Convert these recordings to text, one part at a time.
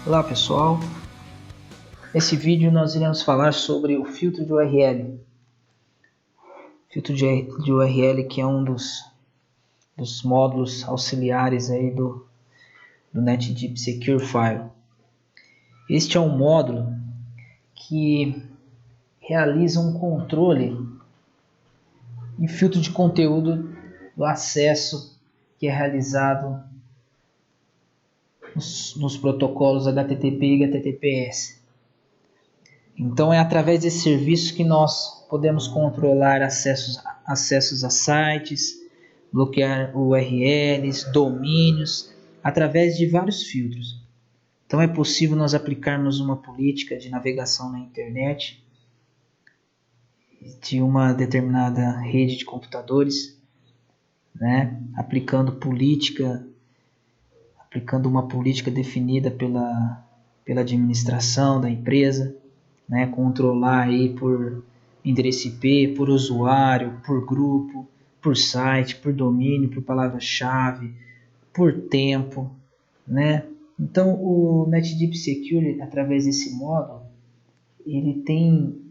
Olá pessoal, nesse vídeo nós iremos falar sobre o filtro de URL. Filtro de URL que é um dos módulos auxiliares aí do NetDeep Secure File. Este é um módulo que realiza um controle e filtro de conteúdo do acesso que é realizado nos protocolos HTTP e HTTPS. Então é através desse serviço que nós podemos controlar acessos a sites, bloquear URLs, domínios, através de vários filtros. Então é possível nós aplicarmos uma política de navegação na internet de uma determinada rede de computadores, né? Aplicando uma política definida pela administração da empresa, né? Controlar aí por endereço IP, por usuário, por grupo, por site, por domínio, por palavra-chave, por tempo, né? Então o NetDeep Secure, através desse módulo, ele tem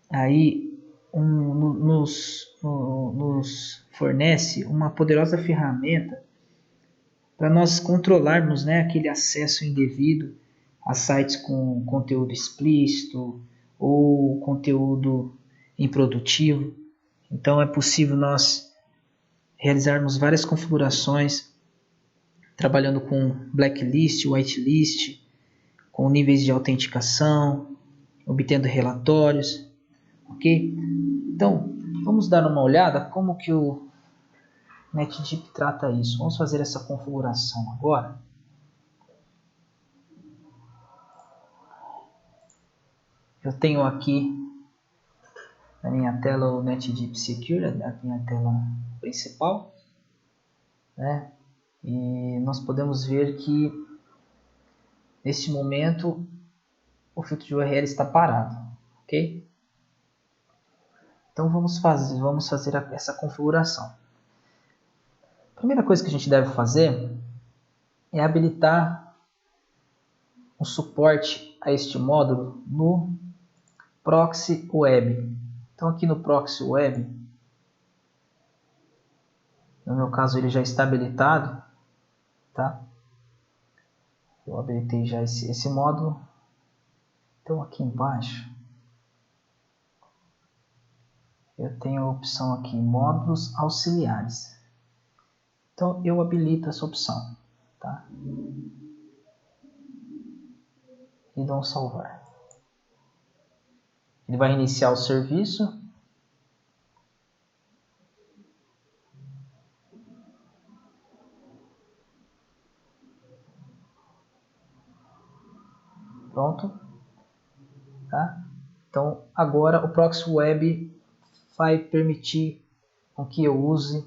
aí nos fornece uma poderosa ferramenta para nós controlarmos, né, aquele acesso indevido a sites com conteúdo explícito ou conteúdo improdutivo. Então é possível nós realizarmos várias configurações trabalhando com blacklist, whitelist, com níveis de autenticação, obtendo relatórios, ok? Então vamos dar uma olhada como que o NetDeep trata isso. Vamos fazer essa configuração agora. Eu tenho aqui na minha tela o NetDeep Secure, a minha tela principal, né? E nós podemos ver que neste momento o filtro de URL está parado, ok? Então vamos fazer essa configuração. A primeira coisa que a gente deve fazer é habilitar o suporte a este módulo no Proxy Web. Então aqui no Proxy Web, no meu caso ele já está habilitado, tá? Eu habilitei já esse módulo. Então aqui embaixo eu tenho a opção aqui, módulos auxiliares. Então eu habilito essa opção, tá? E dou um salvar. Ele vai iniciar o serviço. Pronto. Tá? Então agora o Proxy Web vai permitir com que eu use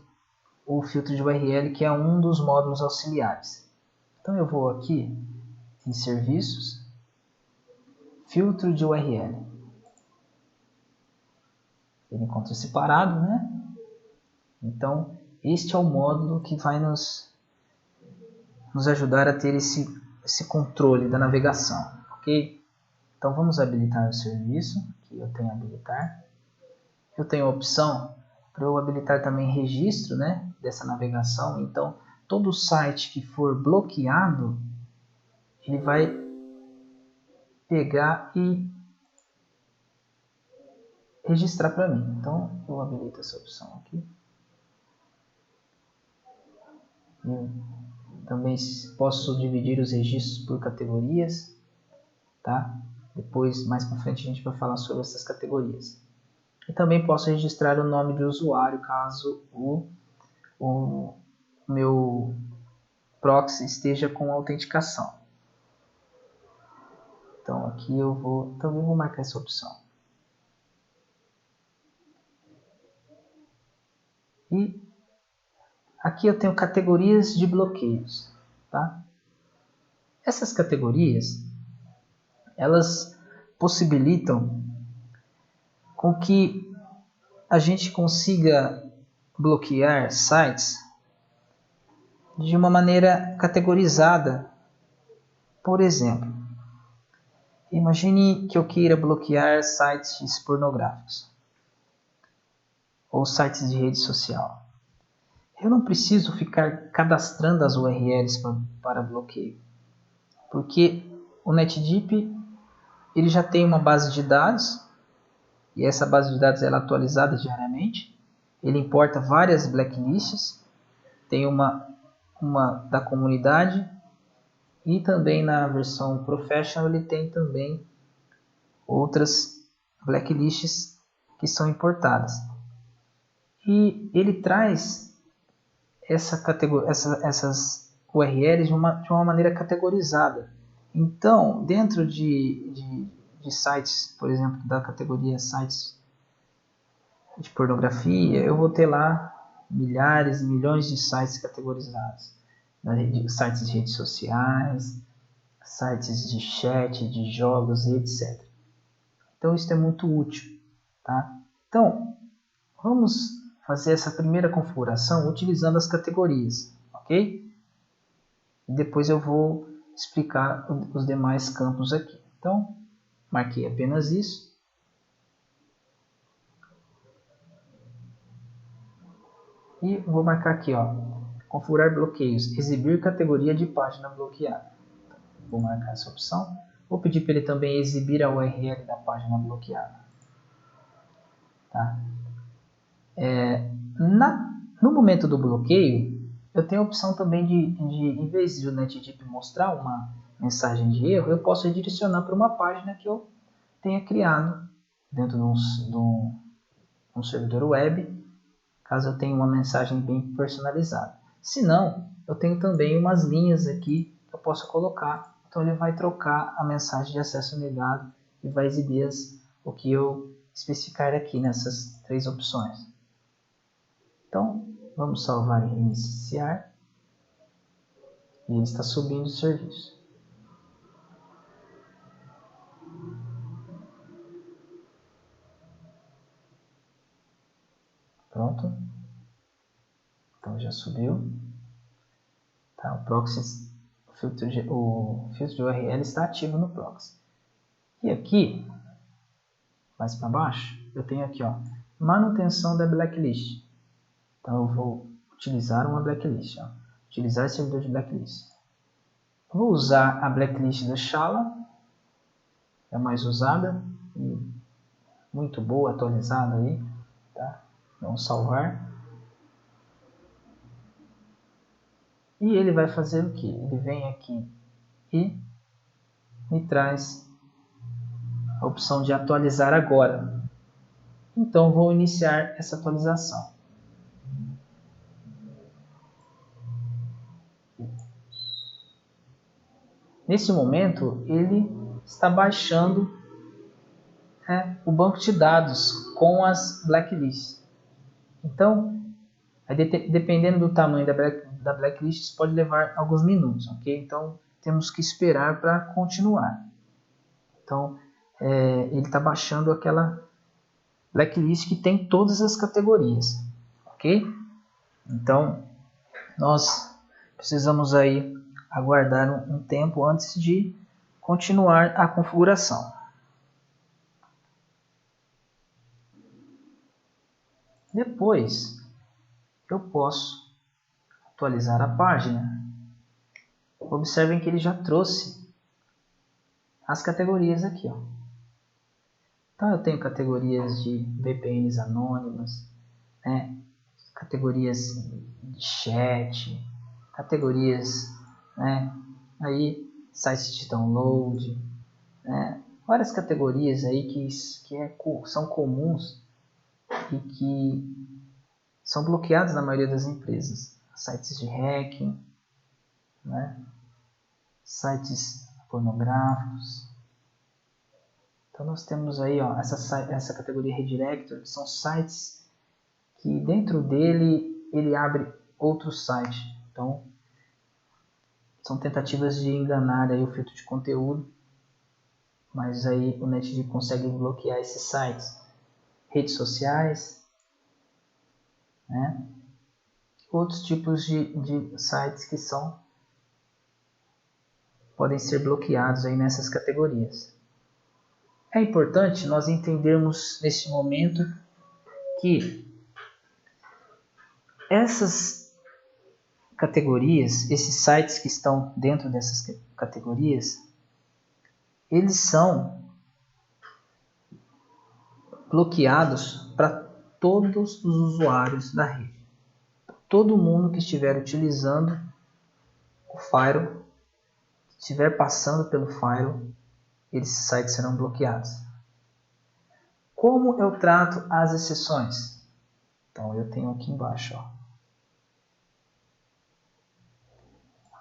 o filtro de URL, que é um dos módulos auxiliares. Então eu vou aqui em serviços, filtro de URL. Ele encontra separado, né? Então este é o módulo que vai nos ajudar a ter esse controle da navegação, ok? Então vamos habilitar o serviço, que eu tenho habilitar. Eu tenho a opção para eu habilitar também registro, né, dessa navegação. Então todo site que for bloqueado, ele vai pegar e registrar para mim. Então eu habilito essa opção aqui. Eu também posso dividir os registros por categorias, tá? Depois, mais para frente, a gente vai falar sobre essas categorias. E também posso registrar o nome de usuário, caso o meu proxy esteja com autenticação. Então aqui eu também vou marcar essa opção. E aqui eu tenho categorias de bloqueios, tá? Essas categorias, elas possibilitam com que a gente consiga bloquear sites de uma maneira categorizada. Por exemplo, Imagine que eu queira bloquear sites pornográficos ou sites de rede social. Eu não preciso ficar cadastrando as URLs para bloqueio, porque o NetDeep ele já tem uma base de dados e essa base de dados ela é atualizada diariamente. Ele importa várias blacklists, tem uma da comunidade e também na versão Professional ele tem também outras blacklists que são importadas. E ele traz essas URLs de uma maneira categorizada. Então, dentro de sites, por exemplo, da categoria sites de pornografia, eu vou ter lá milhares, milhões de sites categorizados. Sites de redes sociais, sites de chat, de jogos e etc. Então isso é muito útil, tá? Então, vamos fazer essa primeira configuração utilizando as categorias, ok? E depois eu vou explicar os demais campos aqui. Então, marquei apenas isso. E vou marcar aqui, ó, configurar bloqueios, exibir categoria de página bloqueada. Vou marcar essa opção. Vou pedir para ele também exibir a URL da página bloqueada. Tá? No momento do bloqueio, eu tenho a opção também de em vez de o NetDeep mostrar uma mensagem de erro, eu posso redirecionar para uma página que eu tenha criado dentro de um servidor web, caso eu tenha uma mensagem bem personalizada. Se não, eu tenho também umas linhas aqui que eu posso colocar. Então ele vai trocar a mensagem de acesso negado e vai exibir o que eu especificar aqui nessas três opções. Então, vamos salvar e iniciar. E ele está subindo o serviço. Pronto. Então já subiu. Tá, o proxy, o filtro de URL está ativo no proxy. E aqui, mais para baixo, eu tenho aqui, ó, manutenção da blacklist. Então eu vou utilizar uma blacklist. Ó. Utilizar servidor de blacklist. Vou usar a blacklist da Scala. É a mais usada. E muito boa, atualizada aí. Tá? Vamos salvar. E ele vai fazer o que? Ele vem aqui e me traz a opção de atualizar agora. Então vou iniciar essa atualização. Nesse momento, ele está baixando o banco de dados com as blacklists. Então, dependendo do tamanho da blacklist, isso pode levar alguns minutos, ok? Então, temos que esperar para continuar. Então, ele está baixando aquela blacklist que tem todas as categorias, ok? Então, nós precisamos aí aguardar um tempo antes de continuar a configuração. Depois, eu posso atualizar a página. Observem que ele já trouxe as categorias aqui. Ó. Então, eu tenho categorias de VPNs anônimas, né? Categorias de chat, categorias, né? Aí, sites de download, né? Várias categorias aí que são comuns e que são bloqueados na maioria das empresas. Sites de hacking, né? Sites pornográficos. Então nós temos aí ó, essa categoria Redirector, que são sites que dentro dele ele abre outros sites. Então são tentativas de enganar aí o filtro de conteúdo, mas aí o NetDeep consegue bloquear esses sites. Redes sociais, né? Outros tipos de sites que podem ser bloqueados aí nessas categorias. É importante nós entendermos nesse momento que essas categorias, esses sites que estão dentro dessas categorias, eles são bloqueados para todos os usuários da rede. Todo mundo que estiver utilizando o Firewall, que estiver passando pelo Firewall, esses sites serão bloqueados. Como eu trato as exceções? Então eu tenho aqui embaixo, ó,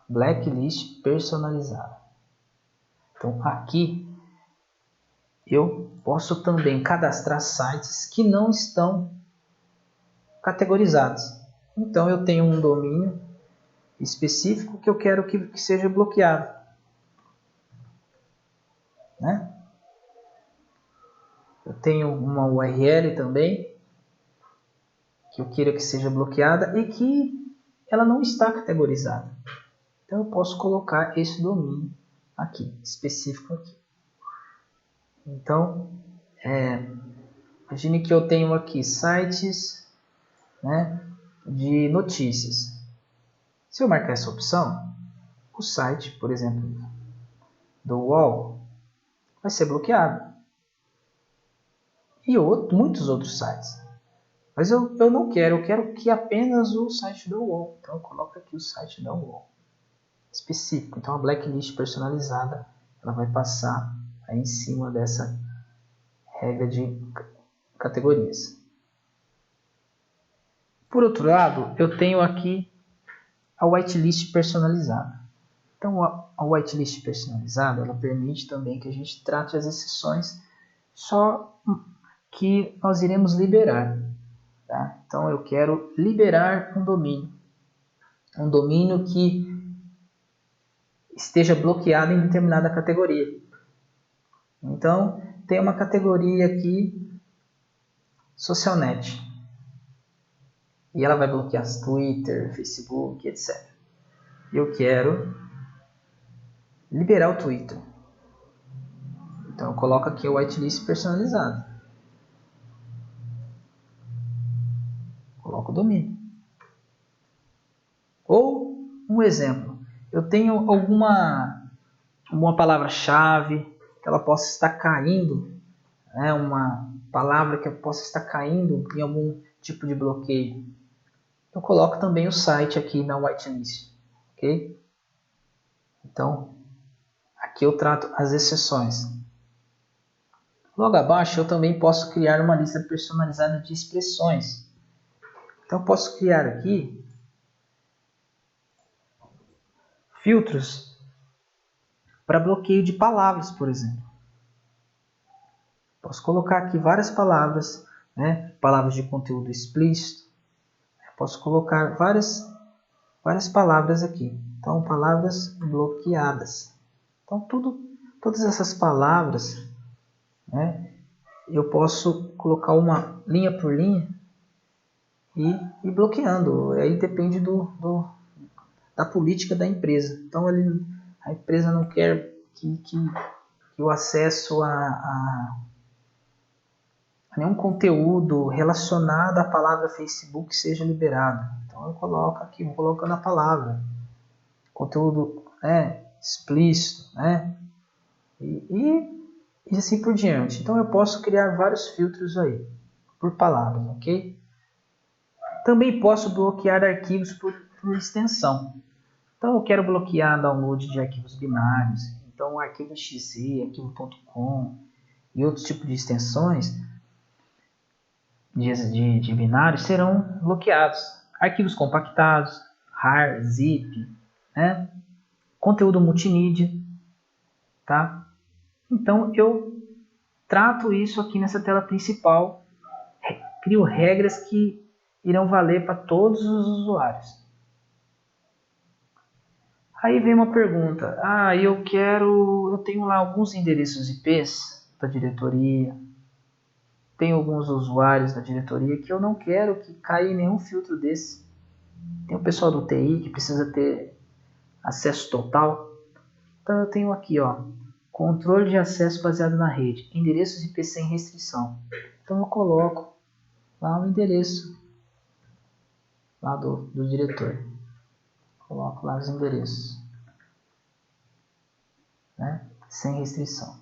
blacklist personalizada. Então aqui eu posso também cadastrar sites que não estão categorizados. Então eu tenho um domínio específico que eu quero que seja bloqueado, né? Eu tenho uma URL também que eu queira que seja bloqueada e que ela não está categorizada. Então eu posso colocar esse domínio aqui, específico aqui. Então, imagine que eu tenho aqui sites, né, de notícias. Se eu marcar essa opção, o site, por exemplo, do UOL, vai ser bloqueado. E muitos outros sites. Mas eu não quero, eu quero que apenas o site da UOL. Então eu coloco aqui o site da UOL específico. Então a blacklist personalizada, ela vai passar aí em cima dessa regra de categorias. Por outro lado, eu tenho aqui a whitelist personalizada. Então a whitelist personalizada, ela permite também que a gente trate as exceções só que nós iremos liberar. Tá? Então eu quero liberar um domínio que esteja bloqueado em determinada categoria. Então tem uma categoria aqui, SocialNet, e ela vai bloquear Twitter, Facebook, etc. Eu quero liberar o Twitter. Então eu coloco aqui o whitelist personalizado. Coloco o domínio. Ou um exemplo, eu tenho alguma palavra-chave que ela possa estar caindo, né, uma palavra que possa estar caindo em algum tipo de bloqueio. Eu coloco também o site aqui na whitelist, ok? Então, aqui eu trato as exceções. Logo abaixo eu também posso criar uma lista personalizada de expressões. Então eu posso criar aqui filtros para bloqueio de palavras, por exemplo. Posso colocar aqui várias palavras, né? Palavras de conteúdo explícito. Posso colocar várias palavras aqui. Então, palavras bloqueadas. Então, todas essas palavras, né, eu posso colocar uma linha por linha e ir bloqueando. Aí depende da política da empresa. Então, a empresa não quer que o acesso a nenhum conteúdo relacionado à palavra Facebook seja liberado. Então eu coloco aqui, vou colocando a palavra. Conteúdo explícito, né? E assim por diante. Então eu posso criar vários filtros aí, por palavras, ok? Também posso bloquear arquivos por extensão. Então eu quero bloquear download de arquivos binários. Então arquivo .exe, arquivo.com e outros tipos de extensões de binários serão bloqueados. Arquivos compactados, RAR, zip, né? Conteúdo multimídia, tá? Então eu trato isso aqui nessa tela principal, crio regras que irão valer para todos os usuários. Aí vem uma pergunta, eu tenho lá alguns endereços IPs da diretoria, tem alguns usuários da diretoria que eu não quero que caia em nenhum filtro desse. Tem o pessoal do TI que precisa ter acesso total. Então eu tenho aqui, ó, Controle de acesso baseado na rede. Endereços IP sem restrição. Então eu coloco lá o endereço lá do diretor. Coloco lá os endereços, né? Sem restrição.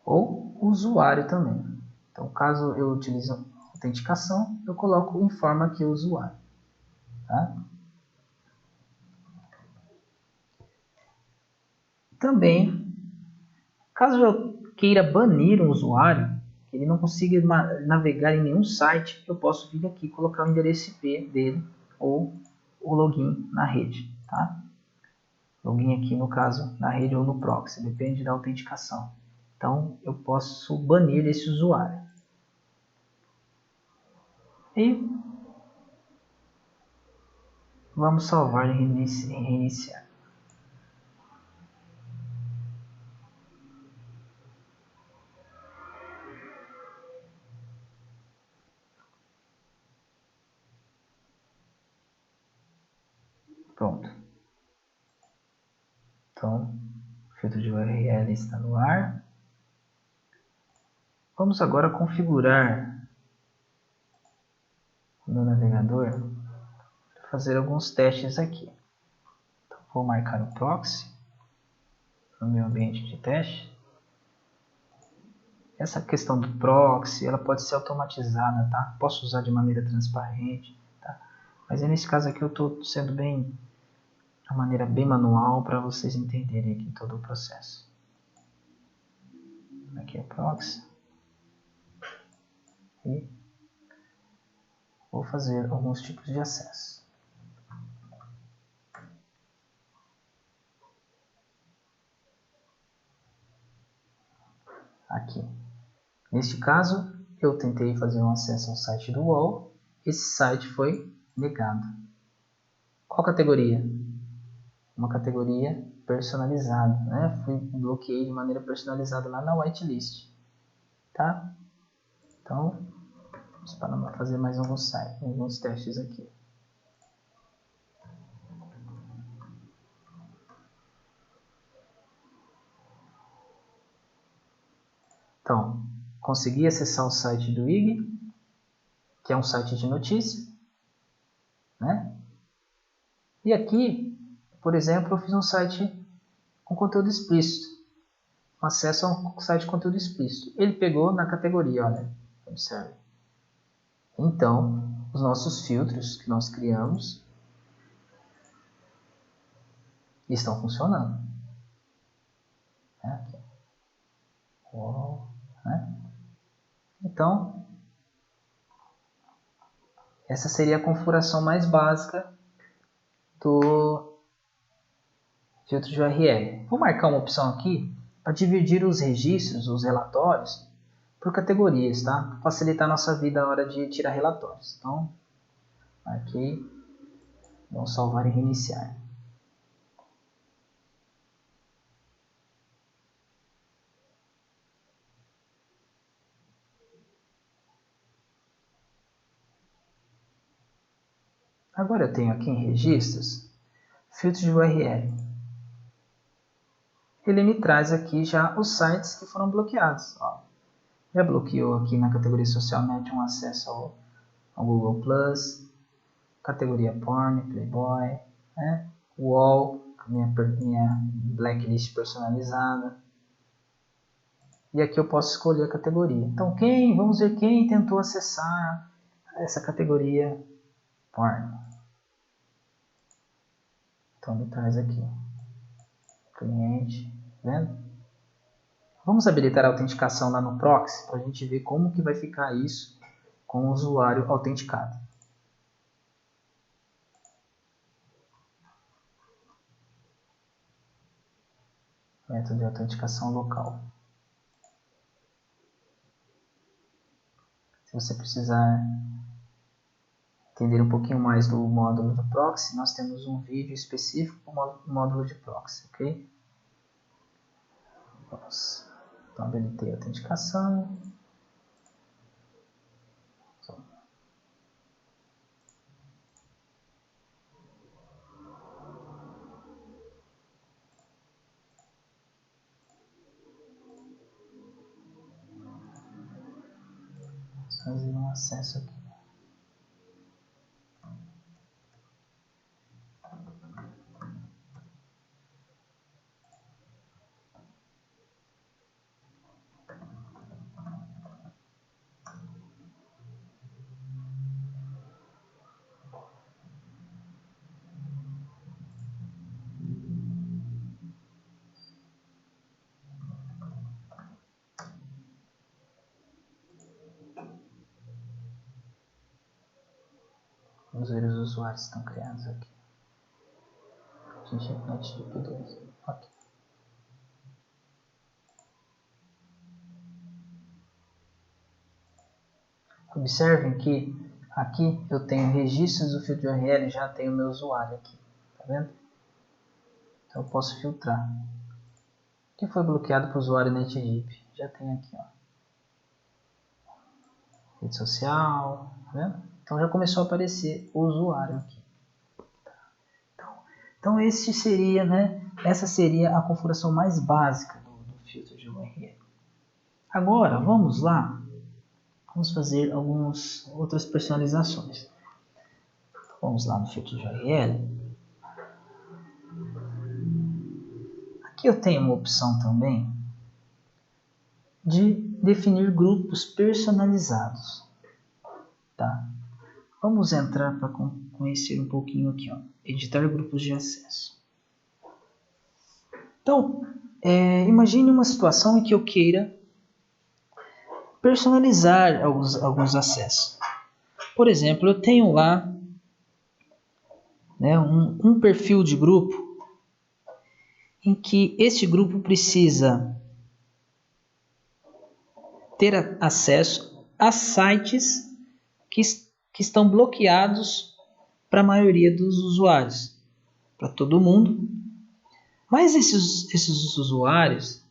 Ou usuário também. Então, caso eu utilize autenticação, eu coloco informa aqui o usuário. Tá? Também, caso eu queira banir um usuário, que ele não consiga navegar em nenhum site, eu posso vir aqui e colocar o endereço IP dele ou o login na rede. Tá? Login aqui no caso na rede ou no proxy, depende da autenticação. Então eu posso banir esse usuário. E vamos salvar e reiniciar. Pronto. Então, o filtro de URL está no ar. Vamos agora configurar o meu navegador para fazer alguns testes aqui. Então, vou marcar o proxy no meu ambiente de teste. Essa questão do proxy, ela pode ser automatizada, tá? Posso usar de maneira transparente, tá? Mas nesse caso aqui eu estou sendo de uma maneira bem manual para vocês entenderem aqui todo o processo. Aqui é proxy. E vou fazer alguns tipos de acesso. Aqui. Neste caso, eu tentei fazer um acesso ao site do UOL. Esse site foi negado. Qual categoria? Uma categoria personalizada, né? Bloqueei de maneira personalizada lá na whitelist. Tá? Então, vamos fazer mais alguns testes aqui. Então, consegui acessar o site do IG, que é um site de notícia, né? E aqui, por exemplo, eu fiz um site com conteúdo explícito, acesso a um site de conteúdo explícito. Ele pegou na categoria, olha, observe. Então, os nossos filtros que nós criamos estão funcionando. Aqui. Né? Então, essa seria a configuração mais básica do filtro de URL. Vou marcar uma opção aqui para dividir os registros, os relatórios, por categorias, tá? Para facilitar a nossa vida na hora de tirar relatórios. Então, marquei, vamos salvar e reiniciar. Agora eu tenho aqui em registros, filtro de URL. Ele me traz aqui já os sites que foram bloqueados. Ó, já bloqueou aqui na categoria social net um acesso ao Google+, categoria porn, Playboy, né? UOL, minha blacklist personalizada. E aqui eu posso escolher a categoria. Então, vamos ver quem tentou acessar essa categoria porn. Então, ele traz aqui. Cliente, vendo? Vamos habilitar a autenticação lá no proxy para a gente ver como que vai ficar isso com o usuário autenticado. Método de autenticação local. Se você precisar entender um pouquinho mais do módulo do proxy, nós temos um vídeo específico para o módulo de proxy, ok? Vamos. Então, habilitei a autenticação. fazer um acesso aqui. Vamos ver os usuários que estão criados aqui. A gente NetDeep2. Ok. Observem que aqui eu tenho registros do filtro URL e já tenho meu usuário aqui. Tá vendo? Então eu posso filtrar. Que foi bloqueado para o usuário NetDeep. Já tem aqui, ó. Rede social, tá vendo? Então já começou a aparecer o usuário aqui. Então esse seria, né? Essa seria a configuração mais básica do filtro de URL. Agora vamos lá. Vamos fazer algumas outras personalizações. Vamos lá no filtro de URL. Aqui eu tenho uma opção também de definir grupos personalizados. Tá? Vamos entrar para conhecer um pouquinho aqui, ó. Editar grupos de acesso. Então, imagine uma situação em que eu queira personalizar alguns acessos. Por exemplo, eu tenho lá, né, um perfil de grupo em que este grupo precisa ter acesso a sites que estão bloqueados para a maioria dos usuários, para todo mundo. Mas esses usuários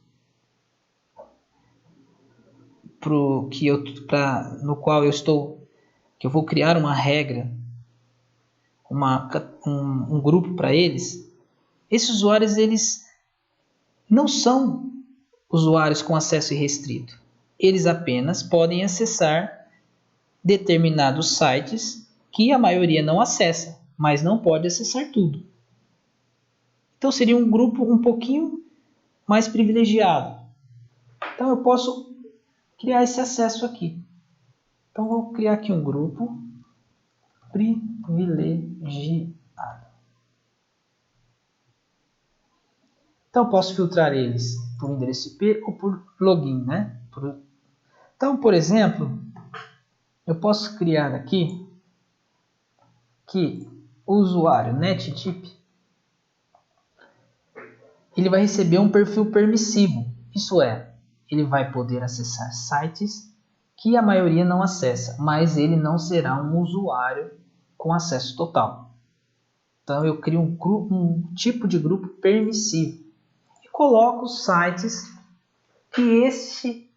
no qual eu vou criar uma regra, um grupo para eles, esses usuários eles não são usuários com acesso irrestrito. Eles apenas podem acessar determinados sites que a maioria não acessa, mas não pode acessar tudo. Então seria um grupo um pouquinho mais privilegiado. Então eu posso criar esse acesso aqui. Então vou criar aqui um grupo privilegiado. Então eu posso filtrar eles por endereço IP ou por login, né? Então, por exemplo, eu posso criar aqui que o usuário NetDeep ele vai receber um perfil permissivo. Isso é, ele vai poder acessar sites que a maioria não acessa, mas ele não será um usuário com acesso total. Então eu crio um tipo de grupo permissivo e coloco os sites que este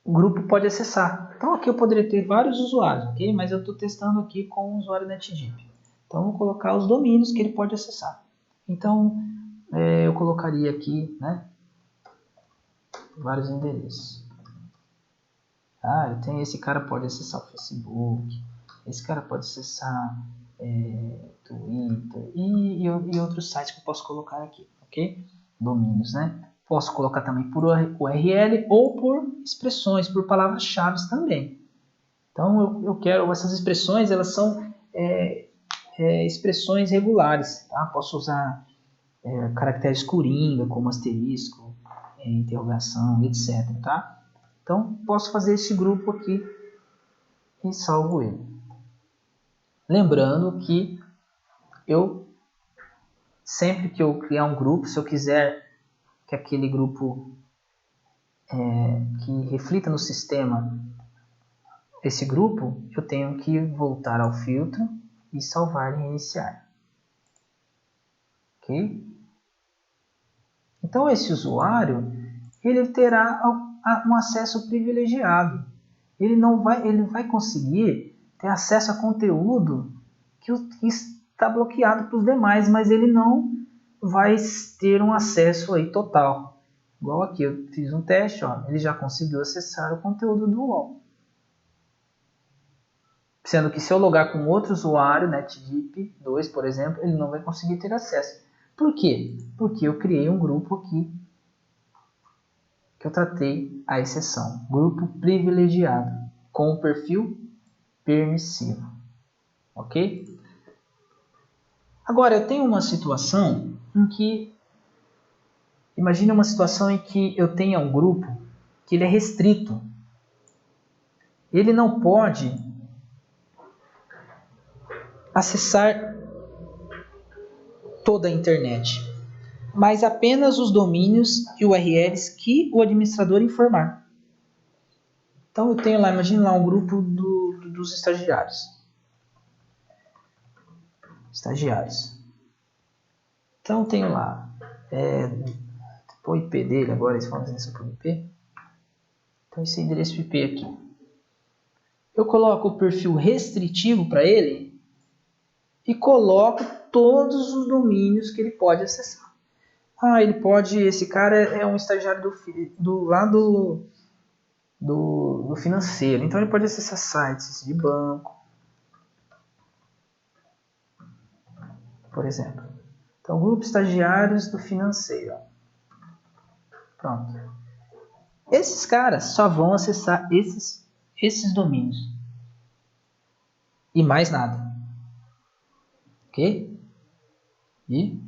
grupo pode acessar. Então aqui eu poderia ter vários usuários, ok? Mas eu estou testando aqui com o usuário NetDeep. Então eu vou colocar os domínios que ele pode acessar. Então eu colocaria aqui, né, vários endereços. Eu tenho esse cara pode acessar o Facebook, esse cara pode acessar Twitter e outros sites que eu posso colocar aqui, ok? Domínios, né? Posso colocar também por URL ou por expressões, por palavras-chave também. Então eu quero essas expressões, elas são expressões regulares, tá? Posso usar caracteres coringa, como asterisco, interrogação, etc. Tá? Então posso fazer esse grupo aqui e salvo ele. Lembrando que sempre que eu criar um grupo, se eu quiser que aquele grupo que reflita no sistema esse grupo, eu tenho que voltar ao filtro e salvar e reiniciar. Ok? Então esse usuário ele terá um acesso privilegiado. Ele vai conseguir ter acesso a conteúdo que está bloqueado para os demais, mas ele não vai ter um acesso aí total. Igual aqui, eu fiz um teste, ó, ele já conseguiu acessar o conteúdo do UOL. Sendo que se eu logar com outro usuário, NetDeep 2, por exemplo, ele não vai conseguir ter acesso. Por quê? Porque eu criei um grupo aqui que eu tratei a exceção. Grupo privilegiado, com perfil permissivo. Ok? Agora, eu tenho uma situação em que... Imagine uma situação em que eu tenha um grupo que ele é restrito. Ele não pode acessar toda a internet, mas apenas os domínios e URLs que o administrador informar. Então eu tenho lá, imagine lá um grupo dos estagiários. Então eu tenho lá, o IP dele agora, eles falam assim por IP. Então esse endereço IP aqui. Eu coloco o perfil restritivo para ele e coloco todos os domínios que ele pode acessar. Ele pode, esse cara é um estagiário do financeiro, então ele pode acessar sites de banco, por exemplo. Então, grupo estagiários do financeiro. Pronto. Esses caras só vão acessar esses domínios. E mais nada. Ok? E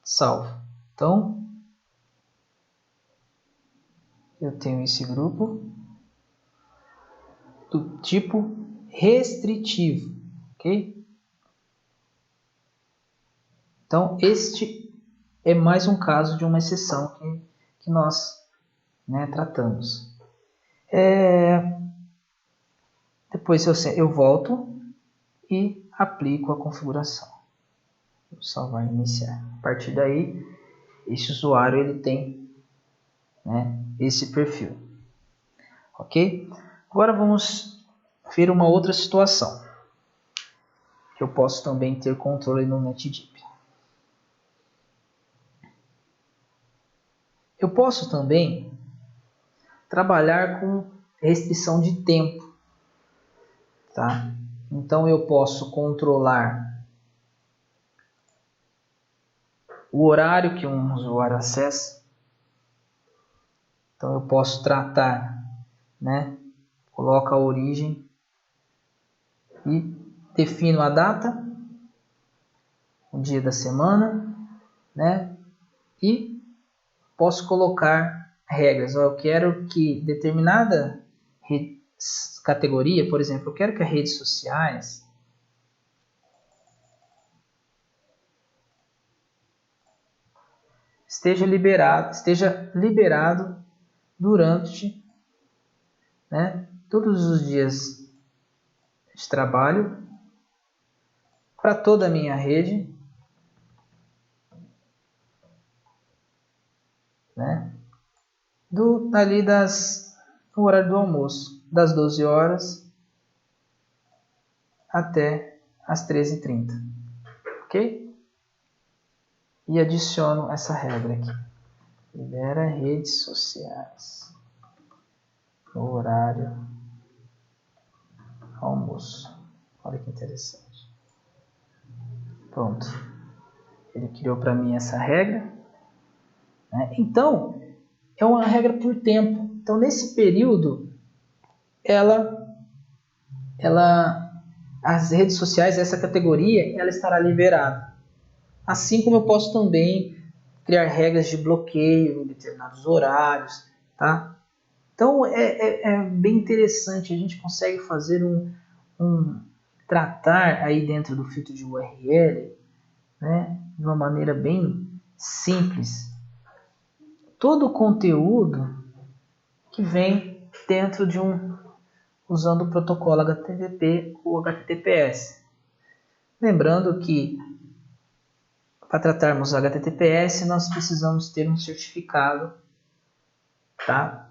salvo. Então, eu tenho esse grupo do tipo restritivo. Ok? Então, este é mais um caso de uma exceção que nós tratamos. Depois eu volto e aplico a configuração. Vou salvar e iniciar. A partir daí, esse usuário ele tem esse perfil. Ok? Agora vamos ver uma outra situação. Que eu posso também ter controle no NetDeep. Eu posso também trabalhar com restrição de tempo. Tá? Então eu posso controlar o horário que um usuário acessa. Então eu posso tratar, coloco a origem e defino a data, o dia da semana, e posso colocar regras. Eu quero que determinada categoria, por exemplo, eu quero que as redes sociais esteja liberado durante todos os dias de trabalho para toda a minha rede, ali no horário do almoço, das 12 horas até as 13h30, ok? E adiciono essa regra aqui, libera redes sociais no horário almoço. Olha que interessante. Pronto, ele criou para mim essa regra, Então é uma regra por tempo. Então nesse período as redes sociais, essa categoria, ela estará liberada. Assim como eu posso também criar regras de bloqueio em determinados horários, tá? Então é bem interessante, a gente consegue fazer tratar aí dentro do filtro de URL, de uma maneira bem simples, todo o conteúdo que vem dentro de usando o protocolo HTTP ou HTTPS. Lembrando que para tratarmos HTTPS nós precisamos ter um certificado, tá?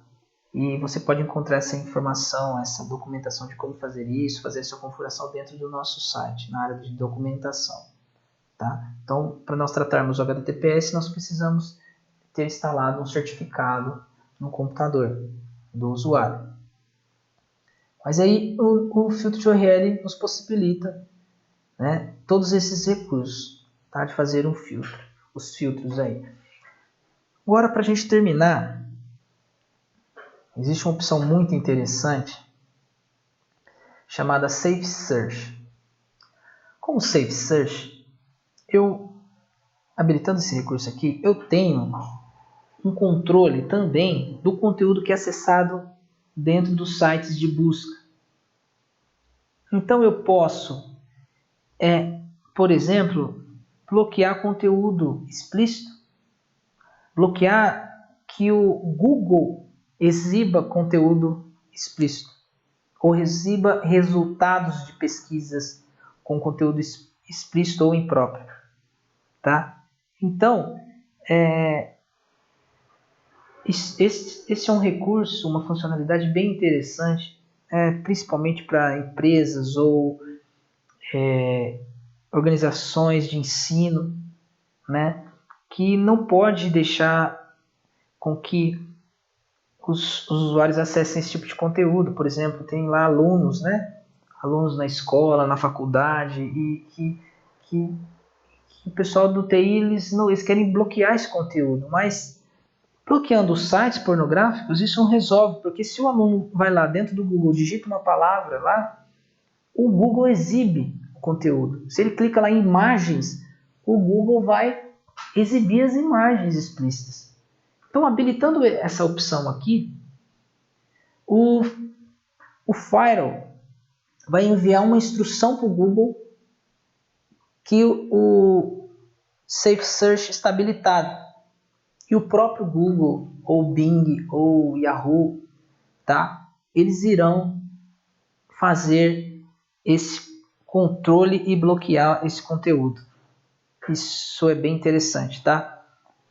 E você pode encontrar essa informação, essa documentação de como fazer isso, fazer sua configuração dentro do nosso site, na área de documentação, tá? Então, para nós tratarmos o HTTPS, nós precisamos ter instalado um certificado no computador do usuário. Mas aí o filtro de URL nos possibilita, né, todos esses recursos, tá, de fazer um filtro, os filtros aí. Agora, para a gente terminar, existe uma opção muito interessante chamada Safe Search. Com o Safe Search, habilitando esse recurso aqui, eu tenho um controle também do conteúdo que é acessado dentro dos sites de busca. Então eu posso, por exemplo, bloquear conteúdo explícito, bloquear que o Google exiba conteúdo explícito ou exiba resultados de pesquisas com conteúdo explícito ou impróprio, tá? Então, esse é um recurso, uma funcionalidade bem interessante, principalmente para empresas ou organizações de ensino, né, que não pode deixar com que os usuários acessem esse tipo de conteúdo. Por exemplo, tem lá alunos, né, alunos na escola, na faculdade, e que o pessoal do TI eles querem bloquear esse conteúdo, mas bloqueando os sites pornográficos, isso não resolve, porque se o aluno vai lá dentro do Google, digita uma palavra lá, o Google exibe o conteúdo. Se ele clica lá em imagens, o Google vai exibir as imagens explícitas. Então, habilitando essa opção aqui, o Firewall vai enviar uma instrução para o Google que o Safe Search está habilitado. E o próprio Google, ou Bing, ou Yahoo, tá? Eles irão fazer esse controle e bloquear esse conteúdo. Isso é bem interessante, tá?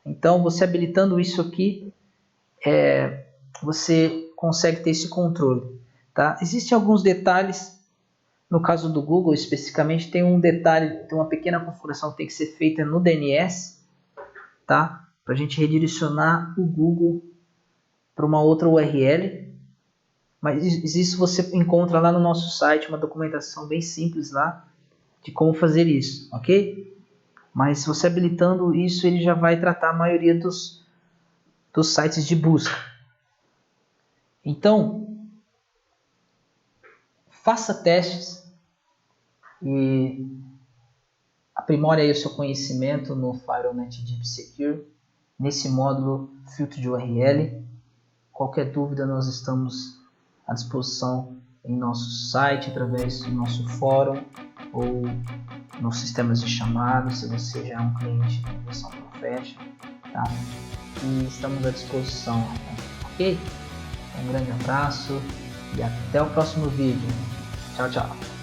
Então, você habilitando isso aqui, você consegue ter esse controle, tá? Existem alguns detalhes. No caso do Google, especificamente, tem um detalhe, tem uma pequena configuração que tem que ser feita no DNS, tá? Para a gente redirecionar o Google para uma outra URL. Mas isso você encontra lá no nosso site, uma documentação bem simples lá de como fazer isso, ok? Mas você habilitando isso, ele já vai tratar a maioria dos sites de busca. Então, faça testes e aprimore aí o seu conhecimento no FireNet Deep Secure, nesse módulo filtro de URL. Qualquer dúvida, nós estamos à disposição em nosso site, através do nosso fórum ou nos sistemas de chamada, se você já é um cliente da versão Professional, tá? E estamos à disposição, ok? Um grande abraço e até o próximo vídeo. Tchau, tchau.